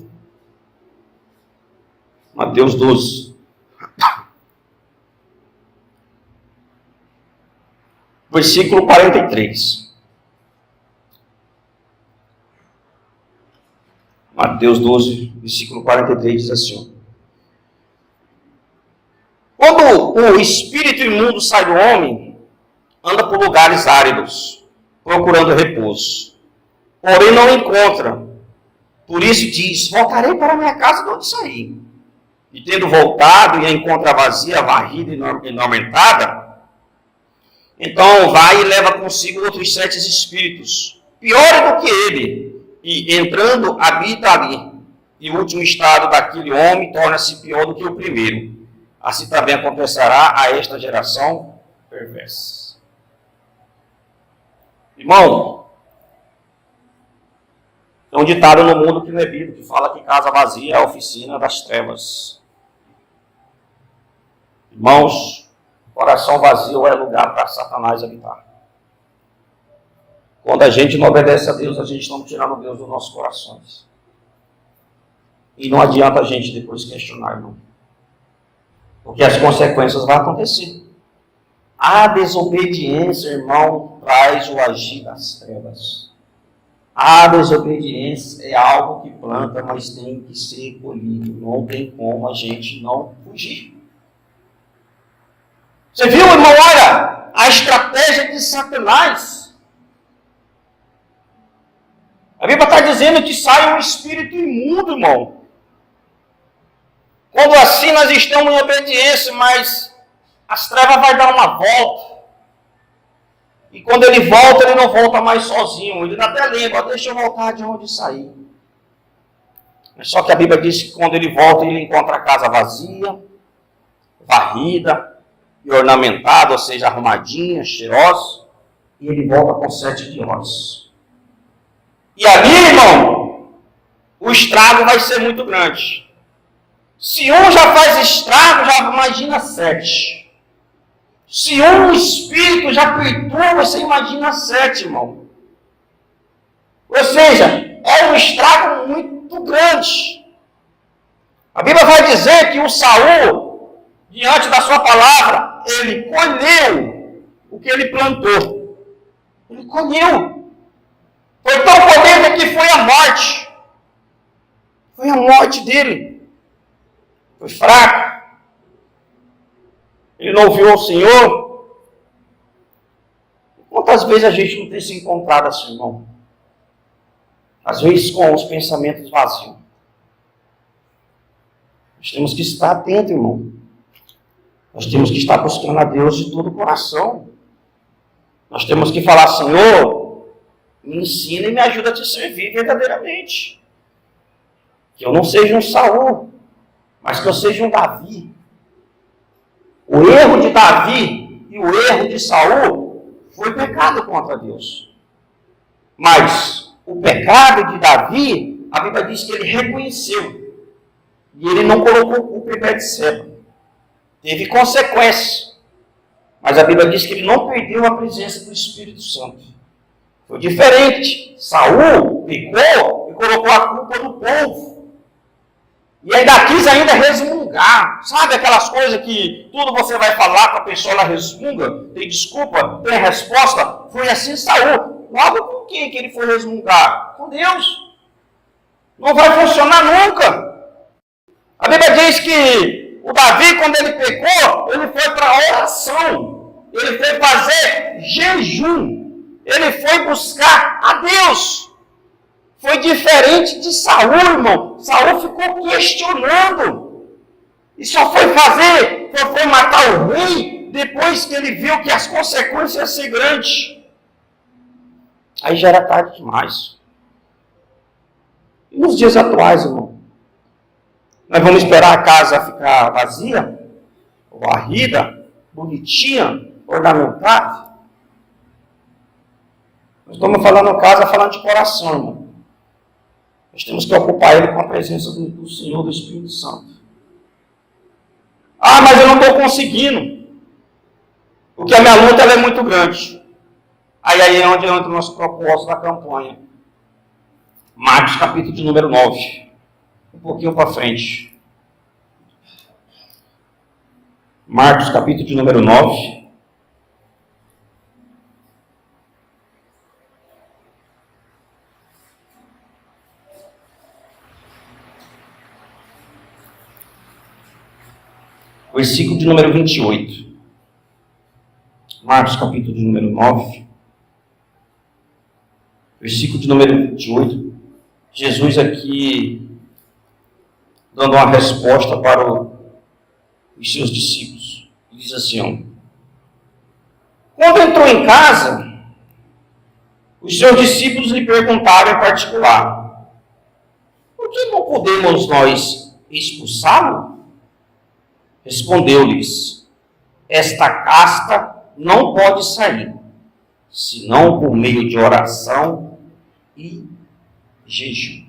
Mateus 12. Versículo 43. Mateus 12, versículo 43 diz assim: quando o espírito imundo sai do homem, anda por lugares áridos, procurando repouso. Porém não encontra. Por isso diz, voltarei para a minha casa de onde saí. E tendo voltado e a encontra vazia, varrida e ornamentada, então vai e leva consigo outros 7 espíritos, piores do que ele, e entrando habita ali. E o último estado daquele homem torna-se pior do que o primeiro. Assim também acontecerá a esta geração perversa. Irmão, tem um ditado no mundo que não é bíblico, que fala que casa vazia é a oficina das trevas. Irmãos, coração vazio é lugar para Satanás habitar. Quando a gente não obedece a Deus, a gente está tirando Deus dos nossos corações. E não adianta a gente depois questionar, não. Porque as consequências vão acontecer. A desobediência, irmão, traz o agir das trevas. A desobediência é algo que planta, mas tem que ser colhido. Não tem como a gente não fugir. Você viu, irmão, olha, a estratégia de Satanás. A Bíblia está dizendo que sai um espírito imundo, irmão. Quando assim nós estamos em obediência, mas as trevas vai dar uma volta. E quando ele volta, ele não volta mais sozinho. Ele até lembra, deixa eu voltar de onde saí. Só que a Bíblia diz que quando ele volta, ele encontra a casa vazia, varrida e ornamentada, ou seja, arrumadinha, cheirosa. E ele volta com 7 piores. E ali, irmão, o estrago vai ser muito grande. Se um já faz estrago, já imagina 7. Se um espírito já perturba, você imagina 7, irmão. Ou seja, é um estrago muito muito grande. A Bíblia vai dizer que o Saul, diante da sua palavra, ele colheu o que ele plantou. Ele colheu. Foi tão potente que foi a morte. Foi a morte dele. Foi fraco. Ele não ouviu ao Senhor. Quantas vezes a gente não tem se encontrado assim, irmão? Às vezes com os pensamentos vazios. Nós temos que estar atentos, irmão. Nós temos que estar buscando a Deus de todo o coração. Nós temos que falar, Senhor, me ensina e me ajuda a te servir verdadeiramente. Que eu não seja um Saul, mas que eu seja um Davi. O erro de Davi e o erro de Saul foi pecado contra Deus. Mas o pecado de Davi, a Bíblia diz que ele reconheceu. E ele não colocou culpa em Betseba. Teve consequências. Mas a Bíblia diz que ele não perdeu a presença do Espírito Santo. Foi diferente. Saul pecou e colocou a culpa no povo. E ainda quis resmungar. Sabe aquelas coisas que tudo você vai falar com a pessoa, ela resmunga, tem desculpa, tem resposta? Foi assim Saul. Logo com quem que ele foi resmungar? Com Deus. Não vai funcionar nunca. A Bíblia diz que o Davi, quando ele pecou, ele foi para a oração. Ele foi fazer jejum. Ele foi buscar a Deus. Foi diferente de Saul, irmão. Saul ficou questionando. E só foi matar o rei, depois que ele viu que as consequências iam ser grandes. Aí já era tarde demais. E nos dias atuais, irmão? Nós vamos esperar a casa ficar vazia, varrida, bonitinha, ornamentada? Nós estamos falando casa, falando de coração, irmão. Nós temos que ocupar ele com a presença do Senhor, do Espírito Santo. Ah, mas eu não estou conseguindo. Porque a minha luta ela é muito grande. Aí é onde entra o nosso propósito da campanha. Marcos, capítulo de número 9. Um pouquinho para frente. Marcos, capítulo de número 9. Versículo de número 28. Marcos, capítulo de número 9. Versículo de número 28. Jesus aqui dando uma resposta para os seus discípulos. Ele diz assim, ó, quando entrou em casa, os seus discípulos lhe perguntaram em particular, por que não podemos nós expulsá-lo? Respondeu-lhes, esta casta não pode sair, senão por meio de oração e jejum.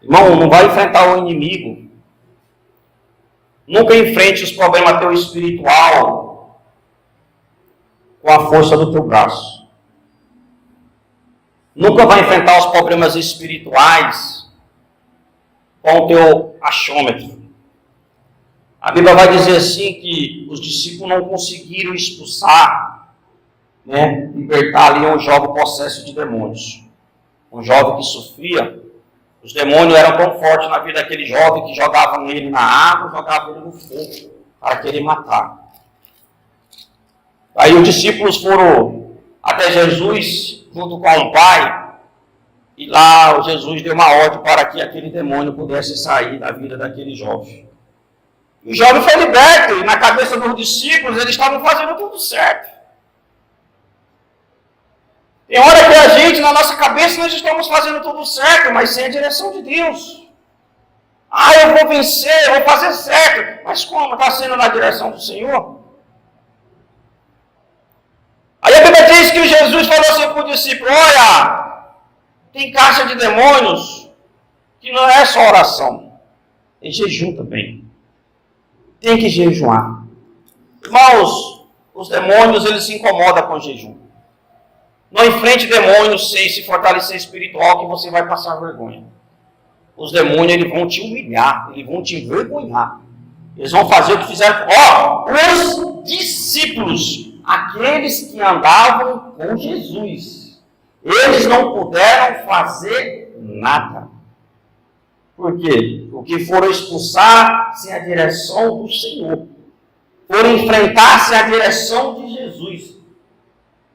Irmão, não vai enfrentar o inimigo. Nunca enfrente os problemas teu espiritual com a força do teu braço. Nunca vai enfrentar os problemas espirituais com o teu achômetro. A Bíblia vai dizer assim que os discípulos não conseguiram expulsar, libertar ali um jovem possesso de demônios. Um jovem que sofria. Os demônios eram tão fortes na vida daquele jovem que jogavam ele na água, jogavam ele no fogo, para querer matar. Aí os discípulos foram até Jesus, junto com o pai, e lá Jesus deu uma ordem para que aquele demônio pudesse sair da vida daquele jovem. E o jovem foi liberto, e na cabeça dos discípulos eles estavam fazendo tudo certo. Tem hora que a gente, na nossa cabeça, nós estamos fazendo tudo certo, mas sem a direção de Deus. Ah, eu vou vencer, eu vou fazer certo. Mas como? Está sendo na direção do Senhor? Aí a Bíblia diz que Jesus falou assim para o discípulo, olha, tem caixa de demônios que não é só oração, é jejum também. Tem que jejuar. Irmãos, os demônios, eles se incomodam com o jejum. Não enfrente demônios sem se fortalecer espiritual, que você vai passar vergonha. Os demônios, eles vão te humilhar, eles vão te envergonhar. Eles vão fazer o que fizeram. Os discípulos, aqueles que andavam com Jesus, eles não puderam fazer nada. Por quê? Porque foram expulsar-se a direção do Senhor. Foram enfrentar-se a direção de Jesus.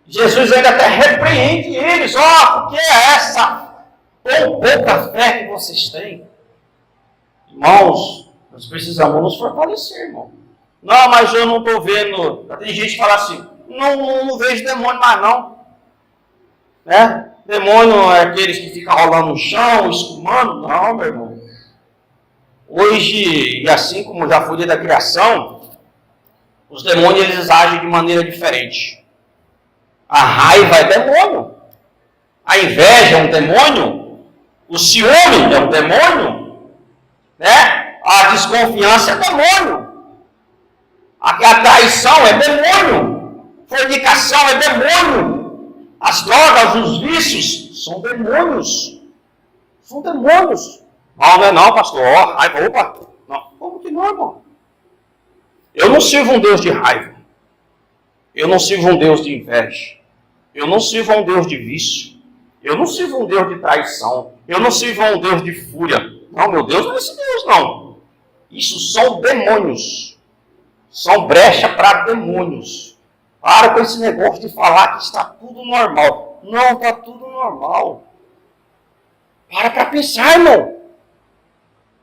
Jesus ainda até repreende eles. Porque é essa tão pouca fé que vocês têm? Irmãos, nós precisamos nos fortalecer, irmão. Não, mas eu não estou vendo. Tem gente que fala assim, não vejo demônio mais não. Né? Demônio é aqueles que ficam rolando no chão, escumando. Não, meu irmão. Hoje, e assim como já foi desde a criação, os demônios eles agem de maneira diferente. A raiva é demônio. A inveja é um demônio. O ciúme é um demônio. Né? A desconfiança é demônio. A traição é demônio. Fornicação é demônio. As drogas, os vícios são demônios. São demônios. Não é não, pastor. Raiva, opa. Não. Como que não, irmão? Eu não sirvo um Deus de raiva. Eu não sirvo um Deus de inveja. Eu não sirvo um Deus de vício. Eu não sirvo um Deus de traição. Eu não sirvo um Deus de fúria. Não, meu Deus não é esse Deus, não. Isso são demônios. São brecha para demônios. Para com esse negócio de falar que está tudo normal. Não, está tudo normal. Para pensar, irmão.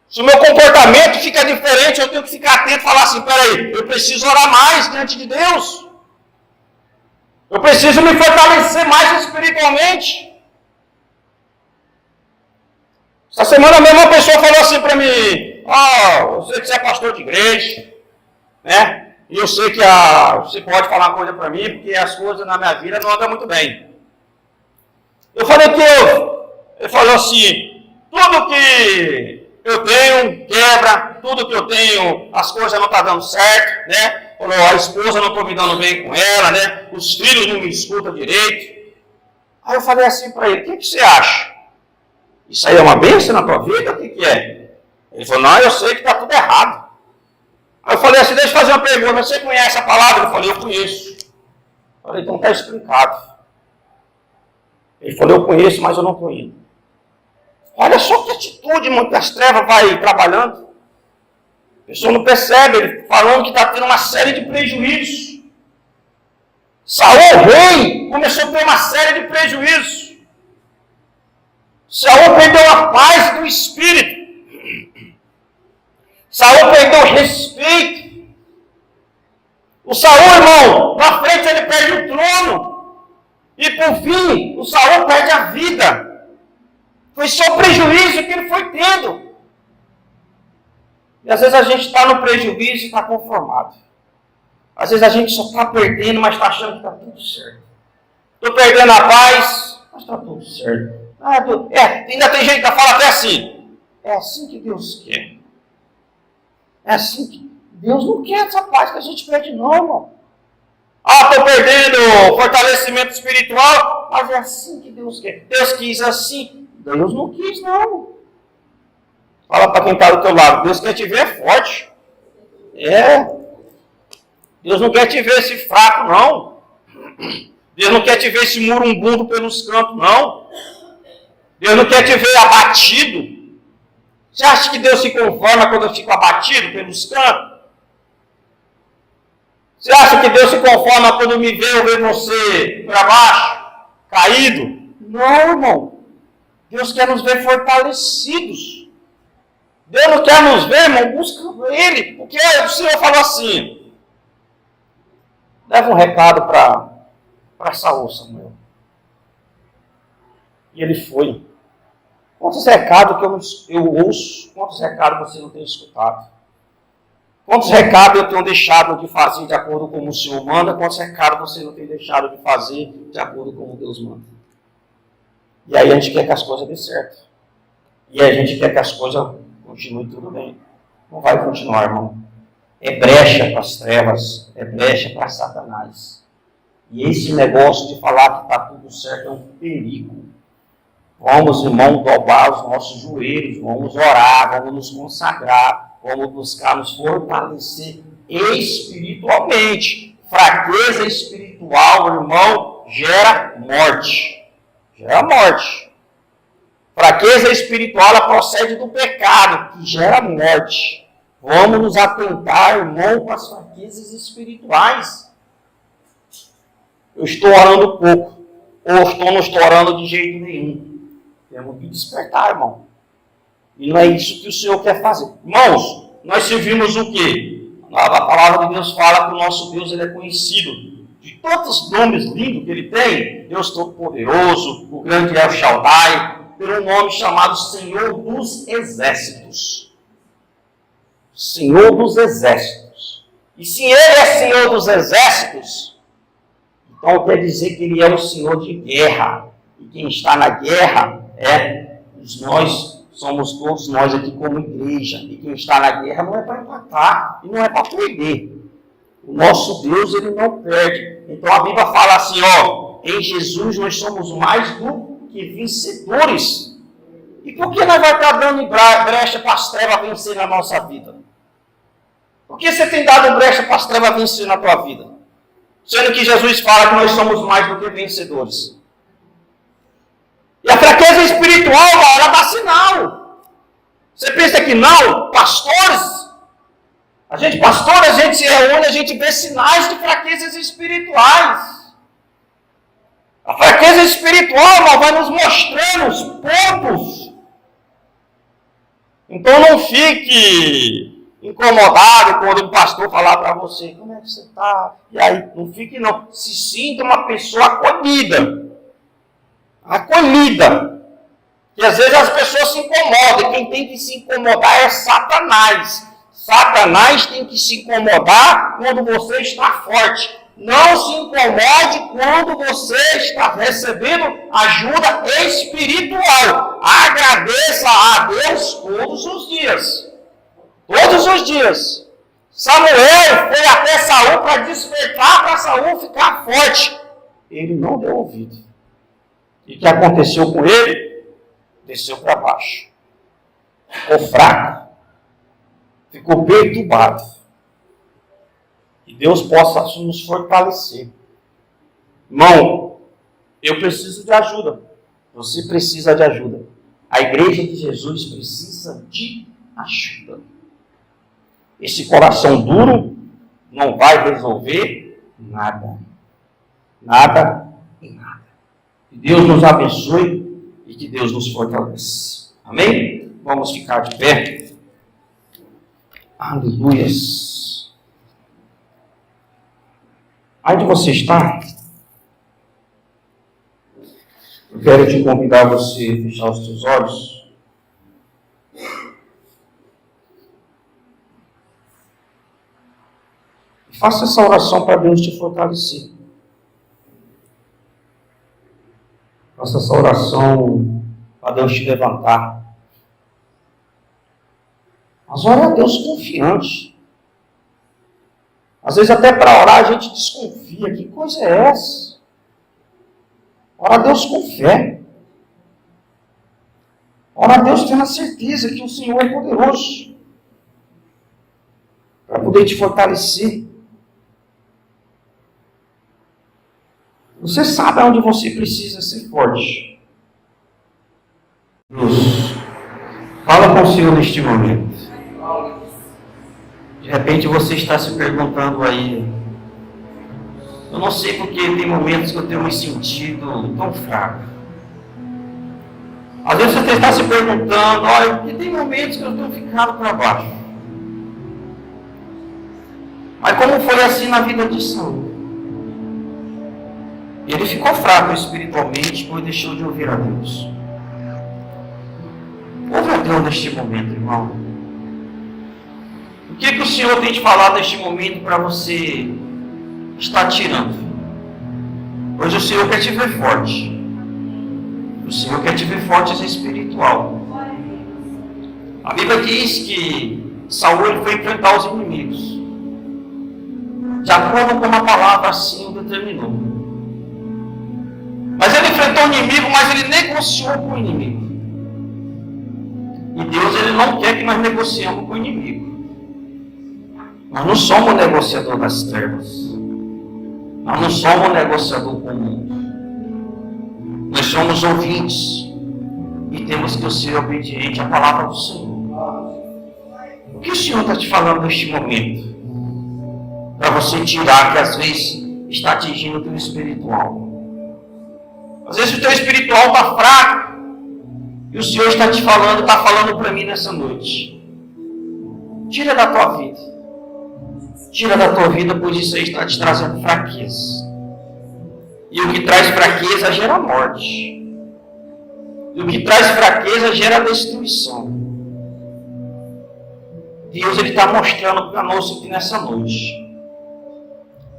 Se o meu comportamento fica diferente, eu tenho que ficar atento e falar assim, peraí, eu preciso orar mais diante de Deus. Eu preciso me fortalecer mais espiritualmente. Essa semana mesmo uma pessoa falou assim para mim, eu sei que você é pastor de igreja, né? E eu sei que você pode falar uma coisa para mim, porque as coisas na minha vida não andam muito bem. Eu falei ele falou assim, tudo que eu tenho quebra, tudo que eu tenho, as coisas não estão dando certo, né? Falou, a esposa não estou me dando bem com ela, né? Os filhos não me escutam direito. Aí eu falei assim para ele, o que você acha? Isso aí é uma bênção na tua vida? O que é? Ele falou, não, eu sei que está tudo errado. Aí eu falei assim, deixa eu fazer uma pergunta, você conhece a palavra? Eu falei, eu conheço. Eu falei, então está explicado. Ele falou, eu conheço, mas eu não estou indo. Olha só que atitude, irmão, que as trevas vai trabalhando. A pessoa não percebe, ele falando que está tendo uma série de prejuízos. Saul, rei, começou a ter uma série de prejuízos. Saul perdeu a paz do espírito. Saul perdeu o respeito. O Saul, irmão, na frente ele perde o trono. E por fim, o Saul perde a vida. Foi só o prejuízo que ele foi tendo. E às vezes a gente está no prejuízo e está conformado. Às vezes a gente só está perdendo, mas está achando que está tudo certo. Estou perdendo a paz, mas está tudo certo. Ainda tem gente que fala até assim. É assim que Deus quer. É assim que Deus não quer essa paz que a gente perde, não, irmão. Estou perdendo fortalecimento espiritual, mas é assim que Deus quer. Deus quis assim. Deus não quis, não. Fala para quem está do teu lado. Deus quer te ver forte. Deus não quer te ver esse fraco, não. Deus não quer te ver esse murumbundo pelos cantos, não. Deus não quer te ver abatido. Você acha que Deus se conforma quando eu fico abatido pelos cantos? Você acha que Deus se conforma quando me vê ou vê você para baixo, caído? Não, irmão. Deus quer nos ver fortalecidos. Deus não quer nos ver, irmão, busca Ele. Porque o Senhor falou assim, leva um recado para Saul, Samuel. E ele foi. Quantos recados que eu ouço, quantos recados você não tem escutado? Quantos recados eu tenho deixado de fazer de acordo com o Senhor manda, quantos recados você não tem deixado de fazer de acordo com o Deus manda? E aí a gente quer que as coisas dêem certo. E aí a gente quer que as coisas continuem tudo bem. Não vai continuar, irmão. É brecha para as trevas, é brecha para Satanás. E esse negócio de falar que está tudo certo é um perigo. Vamos, irmão, dobrar os nossos joelhos, vamos orar, vamos nos consagrar, vamos buscar nos fortalecer espiritualmente. Fraqueza espiritual, irmão, gera morte. Gera morte. Fraqueza espiritual, ela procede do pecado, que gera morte. Vamos nos atentar, irmão, para as fraquezas espirituais. Eu estou orando pouco, ou não estou orando de jeito nenhum. Temos que despertar, irmão. E não é isso que o Senhor quer fazer. Irmãos, nós servimos o quê? A palavra de Deus fala que o nosso Deus ele é conhecido de todos os nomes lindos que ele tem. Deus Todo-Poderoso, o grande El Shaddai, pelo nome chamado Senhor dos Exércitos. Senhor dos Exércitos. E se ele é Senhor dos Exércitos, então quer dizer que ele é o Senhor de guerra. E quem está na guerra somos todos nós aqui como igreja. E quem está na guerra não é para empatar e não é para perder. O nosso Deus, ele não perde. Então a Bíblia fala assim, em Jesus nós somos mais do que vencedores. E por que nós vamos estar dando brecha para as trevas vencer na nossa vida? Por que você tem dado brecha para as trevas vencer na tua vida? Sendo que Jesus fala que nós somos mais do que vencedores. E a fraqueza espiritual, ela dá sinal. Você pensa que não? Pastores? A gente se reúne, a gente vê sinais de fraquezas espirituais. A fraqueza espiritual, ela vai nos mostrando os pontos. Então não fique incomodado quando o pastor falar para você, como é que você está? E aí, não fique não. Se sinta uma pessoa acolhida. Acolhida. E às vezes as pessoas se incomodam. Quem tem que se incomodar é Satanás. Satanás tem que se incomodar quando você está forte. Não se incomode quando você está recebendo ajuda espiritual. Agradeça a Deus todos os dias. Todos os dias. Samuel foi até Saul para despertar para Saul ficar forte. Ele não deu ouvido. E o que aconteceu com ele? Desceu para baixo. Ficou fraco. Ficou perturbado. Que Deus possa nos fortalecer. Irmão, eu preciso de ajuda. Você precisa de ajuda. A igreja de Jesus precisa de ajuda. Esse coração duro não vai resolver nada. Nada e nada. Que Deus nos abençoe e que Deus nos fortaleça. Amém? Vamos ficar de pé. Aleluias. Onde você está? Eu quero te convidar a você a fechar os teus olhos. E faça essa oração para Deus te fortalecer. Faça essa oração para Deus te levantar. Mas ore a Deus confiante. Às vezes até para orar a gente desconfia. Que coisa é essa? Ora a Deus com fé. Ora a Deus tendo a certeza que o Senhor é poderoso. Para poder te fortalecer. Você sabe onde você precisa ser forte. Deus, fala com o Senhor neste momento. De repente você está se perguntando aí, eu não sei porque tem momentos que eu tenho me sentido tão fraco. Às vezes você está se perguntando, olha, porque tem momentos que eu tenho ficado para baixo. Mas como foi assim na vida de Saul? Ele ficou fraco espiritualmente, pois deixou de ouvir a Deus. Ouve a Deus neste momento, irmão. O que o Senhor tem te falado neste momento para você estar tirando? Pois o Senhor quer te ver forte. O Senhor quer te ver forte espiritual. A Bíblia diz que Saul ele foi enfrentar os inimigos. De acordo com a palavra assim o determinou. enfrentou o inimigo, mas ele negociou com o inimigo. E Deus, ele não quer que nós negociemos com o inimigo. Nós não somos negociador das trevas. Nós não somos negociador com o mundo. Nós somos ouvintes. E temos que ser obedientes à palavra do Senhor. O que o Senhor está te falando neste momento? Para você tirar, que às vezes está atingindo o teu espiritual. Às vezes o teu espiritual está fraco. E o Senhor está te falando, está falando para mim nessa noite. Tira da tua vida. Tira da tua vida, pois isso aí está te trazendo fraqueza. E o que traz fraqueza gera morte. E o que traz fraqueza gera destruição. Deus, ele está mostrando para nós aqui nessa noite.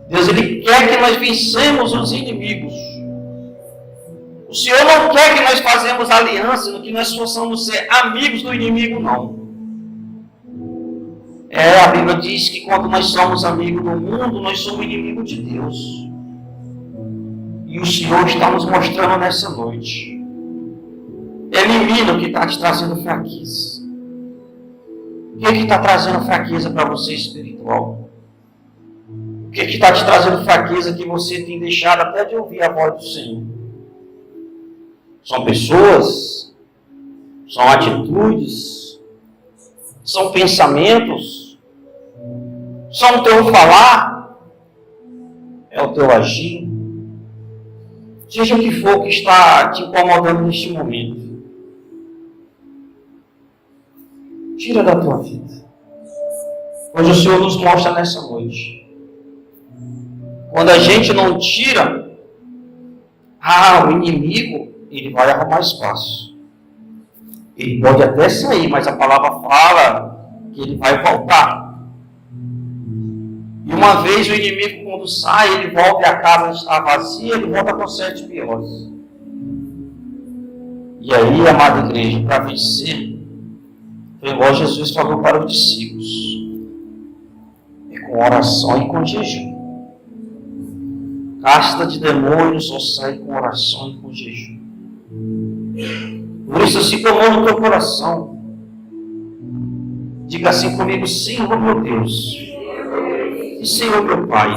Deus, ele quer que nós vencemos os inimigos. O Senhor não quer que nós façamos aliança, que nós possamos ser amigos do inimigo, não. A Bíblia diz que quando nós somos amigos do mundo, nós somos inimigos de Deus. E o Senhor está nos mostrando nessa noite. Elimina o que está te trazendo fraqueza. O que está trazendo fraqueza para você espiritual? O que está te trazendo fraqueza que você tem deixado até de ouvir a voz do Senhor? São pessoas? São atitudes? São pensamentos? São o teu falar? É o teu agir? Seja o que for que está te incomodando neste momento. Tira da tua vida. Pois o Senhor nos mostra nessa noite. Quando a gente não tira, o inimigo, ele vai arrumar espaço. Ele pode até sair, mas a palavra fala que ele vai voltar. E uma vez o inimigo, quando sai, ele volta e a casa está vazia, ele volta com 7 piores. E aí, amada igreja, para vencer, foi igual Jesus falou para os discípulos: é com oração e com jejum. Casta de demônios só sai com oração e com jejum. Por isso, se clamou no teu coração, diga assim comigo: Senhor meu Deus e Senhor meu Pai,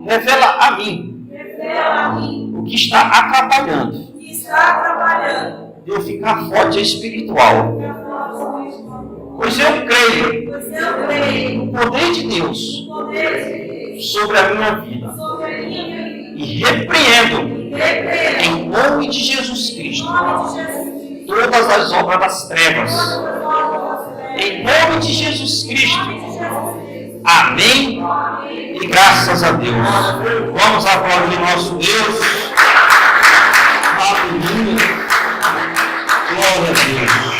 revela a mim o que está atrapalhando de eu ficar forte espiritual. Pois eu creio no poder de Deus sobre a minha vida. E repreendo, em nome de Jesus Cristo, todas as obras das trevas. Em nome de Jesus Cristo. Amém. E graças a Deus. Vamos aplaudir nosso Deus. Aleluia. Glória a Deus.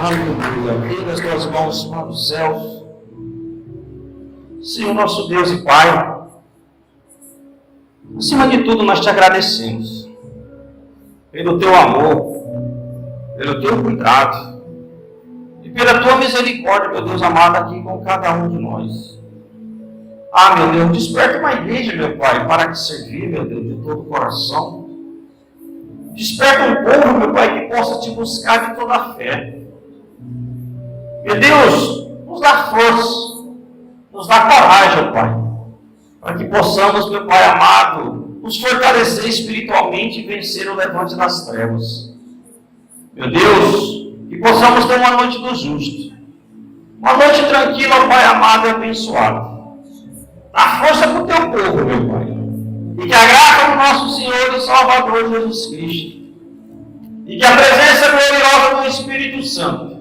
Aleluia. Erga as tuas mãos para os céus. Senhor nosso Deus e Pai, acima de tudo nós te agradecemos pelo teu amor, pelo teu cuidado e pela tua misericórdia, meu Deus amado, aqui com cada um de nós. Meu Deus, desperta uma igreja, meu Pai, para te servir, meu Deus, de todo o coração. Desperta um povo, meu Pai, que possa te buscar de toda a fé. Meu Deus, nos dá força, nos dá coragem, Pai, para que possamos, meu Pai amado, nos fortalecer espiritualmente e vencer o levante das trevas. Meu Deus, que possamos ter uma noite do justo, uma noite tranquila, Pai amado e abençoado. Dá força para o teu povo, meu Pai, e que a graça do nosso Senhor e Salvador Jesus Cristo, e que a presença gloriosa do Espírito Santo,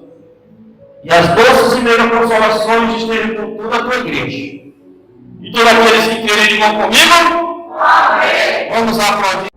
e as doces e meras consolações estejam com toda a tua igreja. E todos aqueles que crerem vão comigo? Amém. Vamos aplaudir.